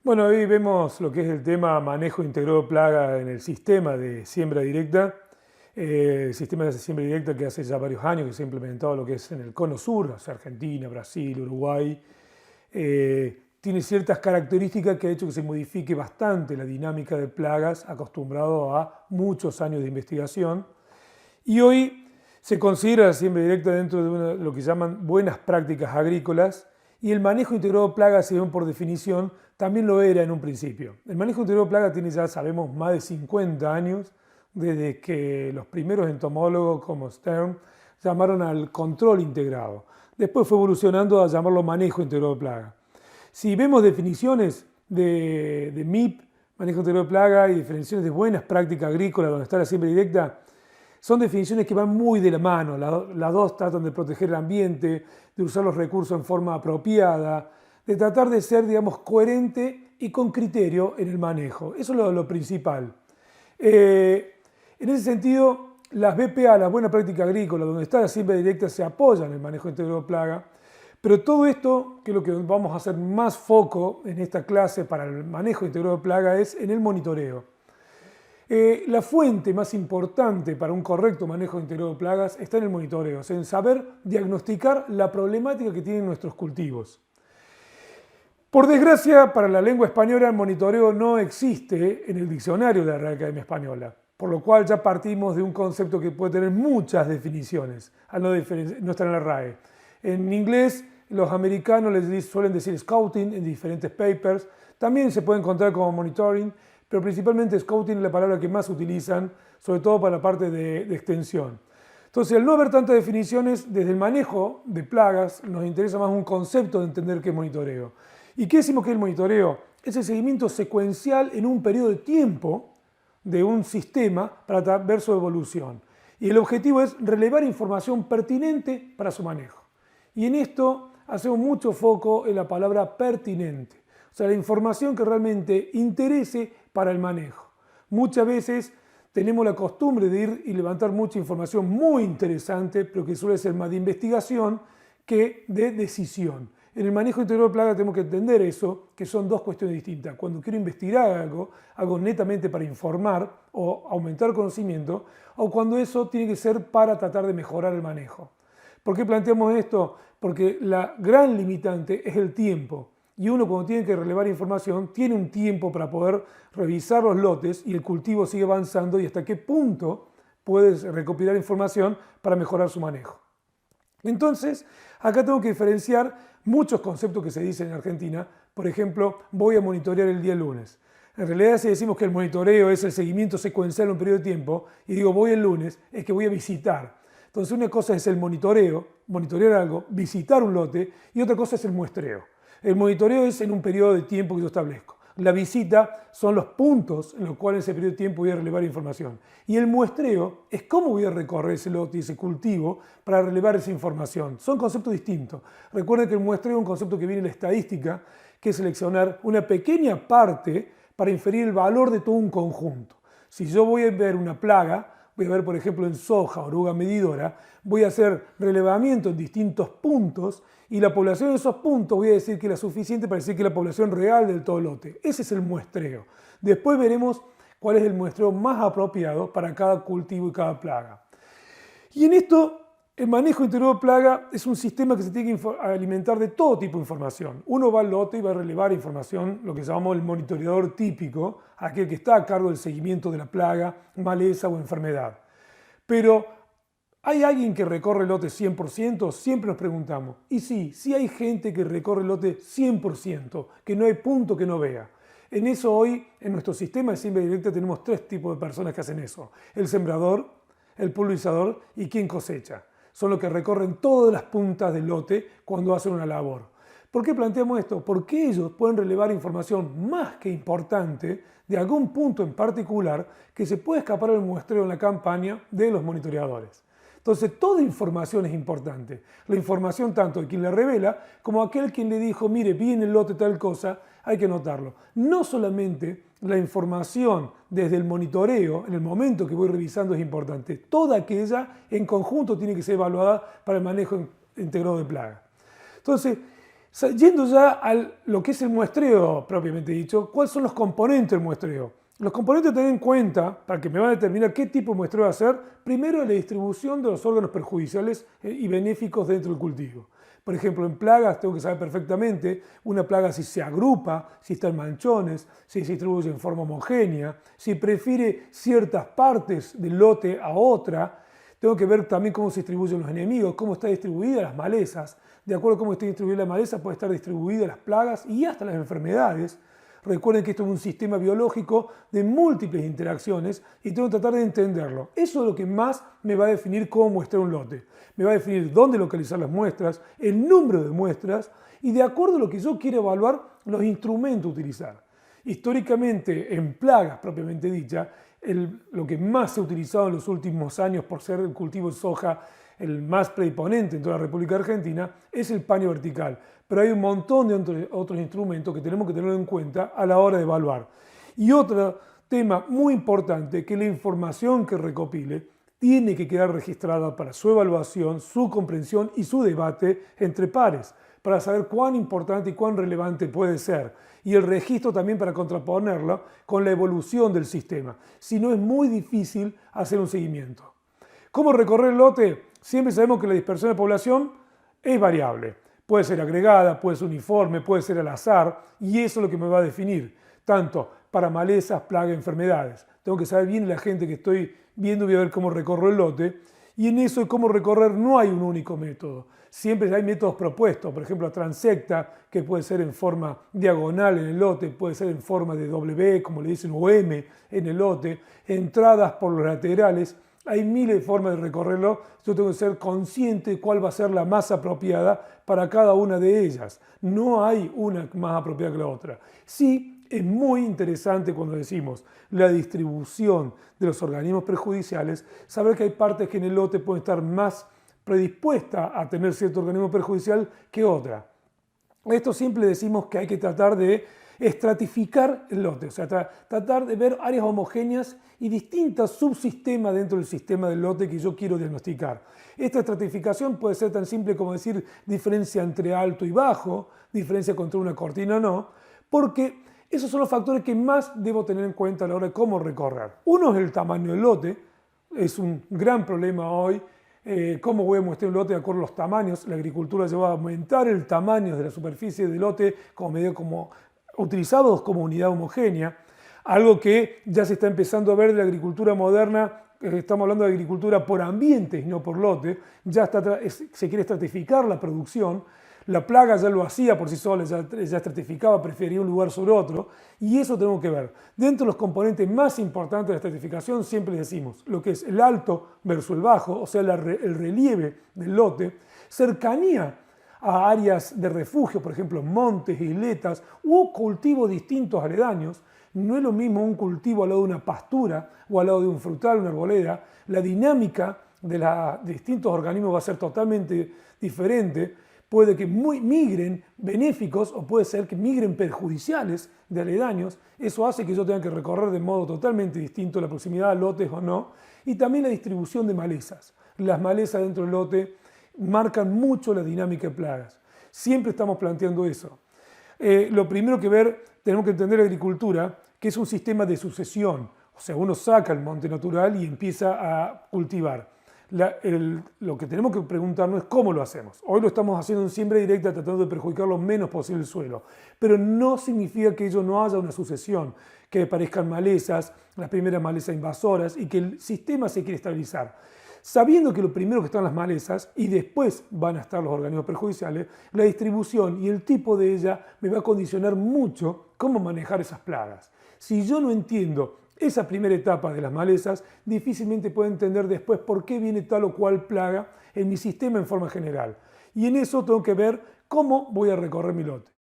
Bueno, hoy vemos lo que es el tema manejo integrado de plaga en el sistema de siembra directa. El sistema de siembra directa que hace ya varios años que se ha implementado lo que es en el cono sur, o sea, Argentina, Brasil, Uruguay. Tiene ciertas características que ha hecho que se modifique bastante la dinámica de plagas, acostumbrado a muchos años de investigación. Y hoy se considera la siembra directa dentro de lo que llaman buenas prácticas agrícolas, y el manejo integrado de plagas, según por definición, también lo era en un principio. El manejo integrado de plagas tiene, ya sabemos, más de 50 años, desde que los primeros entomólogos como Stern llamaron al control integrado. Después fue evolucionando a llamarlo manejo integrado de plagas. Si vemos definiciones de MIP, manejo integrado de plagas, y definiciones de buenas prácticas agrícolas, donde está la siembra directa, son definiciones que van muy de la mano. Las dos tratan de proteger el ambiente, de usar los recursos en forma apropiada, de tratar de ser, digamos, coherente y con criterio en el manejo. Eso es lo principal. En ese sentido, las BPA, las buenas prácticas agrícolas, donde está la siembra directa, se apoyan en el manejo integrado de plaga. Pero todo esto, que es lo que vamos a hacer más foco en esta clase para el manejo integrado de plaga, es en el monitoreo. La fuente más importante para un correcto manejo integrado de plagas está en el monitoreo, o sea, en saber diagnosticar la problemática que tienen nuestros cultivos. Por desgracia, para la lengua española el monitoreo no existe en el diccionario de la Real Academia Española, por lo cual ya partimos de un concepto que puede tener muchas definiciones, al no estar en la RAE. En inglés, los americanos suelen decir scouting en diferentes papers, también se puede encontrar como monitoring, pero principalmente scouting es la palabra que más utilizan, sobre todo para la parte de extensión. Entonces, al no haber tantas definiciones, desde el manejo de plagas nos interesa más un concepto de entender qué es monitoreo. ¿Y qué decimos que es el monitoreo? Es el seguimiento secuencial en un periodo de tiempo de un sistema para ver su evolución. Y el objetivo es relevar información pertinente para su manejo. Y en esto hacemos mucho foco en la palabra pertinente. O sea, la información que realmente interese para el manejo. Muchas veces tenemos la costumbre de ir y levantar mucha información muy interesante, pero que suele ser más de investigación que de decisión. En el manejo integrado de plagas tenemos que entender eso, que son dos cuestiones distintas. Cuando quiero investigar algo netamente para informar o aumentar conocimiento, o cuando eso tiene que ser para tratar de mejorar el manejo. ¿Por qué planteamos esto? Porque la gran limitante es el tiempo. Y uno, cuando tiene que relevar información, tiene un tiempo para poder revisar los lotes y el cultivo sigue avanzando y hasta qué punto puedes recopilar información para mejorar su manejo. Entonces, acá tengo que diferenciar muchos conceptos que se dicen en Argentina. Por ejemplo, voy a monitorear el día lunes. En realidad, si decimos que el monitoreo es el seguimiento secuencial en un periodo de tiempo, y digo voy el lunes, es que voy a visitar. Entonces, una cosa es el monitoreo, monitorear algo, visitar un lote, y otra cosa es el muestreo. El monitoreo es en un periodo de tiempo que yo establezco. La visita son los puntos en los cuales en ese periodo de tiempo voy a relevar información. Y el muestreo es cómo voy a recorrer ese lote y ese cultivo para relevar esa información. Son conceptos distintos. Recuerden que el muestreo es un concepto que viene de la estadística, que es seleccionar una pequeña parte para inferir el valor de todo un conjunto. Si yo voy a ver una plaga, voy a ver, por ejemplo, en soja, oruga medidora, voy a hacer relevamiento en distintos puntos y la población de esos puntos voy a decir que es la suficiente para decir que es la población real del todo lote. Ese es el muestreo. Después veremos cuál es el muestreo más apropiado para cada cultivo y cada plaga. Y en esto, el manejo integrado de plaga es un sistema que se tiene que alimentar de todo tipo de información. Uno va al lote y va a relevar información, lo que llamamos el monitoreador típico, aquel que está a cargo del seguimiento de la plaga, maleza o enfermedad. Pero, ¿hay alguien que recorre el lote 100%? Siempre nos preguntamos. Y sí hay gente que recorre el lote 100%, que no hay punto que no vea. En eso hoy, en nuestro sistema de siembra directa, tenemos tres tipos de personas que hacen eso. El sembrador, el pulverizador y quien cosecha. Son los que recorren todas las puntas del lote cuando hacen una labor. ¿Por qué planteamos esto? Porque ellos pueden relevar información más que importante de algún punto en particular que se puede escapar del muestreo en la campaña de los monitoreadores. Entonces, toda información es importante. La información tanto de quien la revela como aquel quien le dijo, mire, vi en el lote tal cosa, hay que notarlo. No solamente la información desde el monitoreo, en el momento que voy revisando es importante. Toda aquella en conjunto tiene que ser evaluada para el manejo integrado de plaga. Entonces, Yendo ya a lo que es el muestreo propiamente dicho, ¿cuáles son los componentes del muestreo? Los componentes a tener en cuenta, para que me va a determinar qué tipo de muestreo hacer, primero la distribución de los órganos perjudiciales y benéficos dentro del cultivo. Por ejemplo, en plagas tengo que saber perfectamente una plaga si se agrupa, si está en manchones, si se distribuye en forma homogénea, si prefiere ciertas partes del lote a otra. Tengo que ver también cómo se distribuyen los enemigos, cómo está distribuida las malezas. De acuerdo a cómo esté distribuida la maleza, puede estar distribuida las plagas y hasta las enfermedades. Recuerden que esto es un sistema biológico de múltiples interacciones y tengo que tratar de entenderlo. Eso es lo que más me va a definir cómo muestrear un lote. Me va a definir dónde localizar las muestras, el número de muestras y de acuerdo a lo que yo quiero evaluar, los instrumentos a utilizar. Históricamente, en plagas propiamente dicha, lo que más se ha utilizado en los últimos años por ser el cultivo de soja el más predisponente en toda la República Argentina, es el paño vertical. Pero hay un montón de otros instrumentos que tenemos que tener en cuenta a la hora de evaluar. Y otro tema muy importante, que la información que recopile tiene que quedar registrada para su evaluación, su comprensión y su debate entre pares, para saber cuán importante y cuán relevante puede ser. Y el registro también para contraponerlo con la evolución del sistema. Si no, es muy difícil hacer un seguimiento. ¿Cómo recorrer el lote? Siempre sabemos que la dispersión de población es variable. Puede ser agregada, puede ser uniforme, puede ser al azar, y eso es lo que me va a definir, tanto para malezas, plagas, enfermedades. Tengo que saber bien la gente que estoy viendo, voy a ver cómo recorro el lote, y en eso de cómo recorrer no hay un único método. Siempre hay métodos propuestos, por ejemplo, la transecta, que puede ser en forma diagonal en el lote, puede ser en forma de W, como le dicen, o M en el lote, entradas por los laterales. Hay miles de formas de recorrerlo, yo tengo que ser consciente de cuál va a ser la más apropiada para cada una de ellas. No hay una más apropiada que la otra. Sí, es muy interesante cuando decimos la distribución de los organismos perjudiciales, saber que hay partes que en el lote pueden estar más predispuestas a tener cierto organismo perjudicial que otra. Esto siempre decimos que hay que tratar de estratificar el lote, o sea, tratar de ver áreas homogéneas y distintos subsistemas dentro del sistema del lote que yo quiero diagnosticar. Esta estratificación puede ser tan simple como decir diferencia entre alto y bajo, diferencia contra una cortina o no, porque esos son los factores que más debo tener en cuenta a la hora de cómo recorrer. Uno es el tamaño del lote, es un gran problema hoy. ¿Cómo voy a mostrar un lote de acuerdo a los tamaños? La agricultura llevó a aumentar el tamaño de la superficie del lote como medio utilizados como unidad homogénea, algo que ya se está empezando a ver de la agricultura moderna. Estamos hablando de agricultura por ambientes, no por lote, se quiere estratificar la producción. La plaga ya lo hacía por sí sola, ya estratificaba, prefería un lugar sobre otro, y eso tenemos que ver. Dentro de los componentes más importantes de la estratificación siempre decimos lo que es el alto versus el bajo, o sea, el relieve del lote, cercanía a áreas de refugio, por ejemplo, montes, isletas u cultivos distintos aledaños. No es lo mismo un cultivo al lado de una pastura o al lado de un frutal, una arboleda. La dinámica de distintos organismos va a ser totalmente diferente. Puede que migren benéficos o puede ser que migren perjudiciales de aledaños. Eso hace que yo tenga que recorrer de modo totalmente distinto la proximidad a lotes o no. Y también la distribución de malezas. Las malezas dentro del lote marcan mucho la dinámica de plagas. Siempre estamos planteando eso. Lo primero que ver, tenemos que entender la agricultura, que es un sistema de sucesión. O sea, uno saca el monte natural y empieza a cultivar. Lo que tenemos que preguntarnos es cómo lo hacemos. Hoy lo estamos haciendo en siembra directa tratando de perjudicar lo menos posible el suelo, pero no significa que ello no haya una sucesión, que aparezcan malezas, las primeras malezas invasoras y que el sistema se quiere estabilizar. Sabiendo que lo primero que están las malezas y después van a estar los organismos perjudiciales, la distribución y el tipo de ella me va a condicionar mucho cómo manejar esas plagas. Si yo no entiendo esa primera etapa de las malezas, difícilmente puedo entender después por qué viene tal o cual plaga en mi sistema en forma general. Y en eso tengo que ver cómo voy a recorrer mi lote.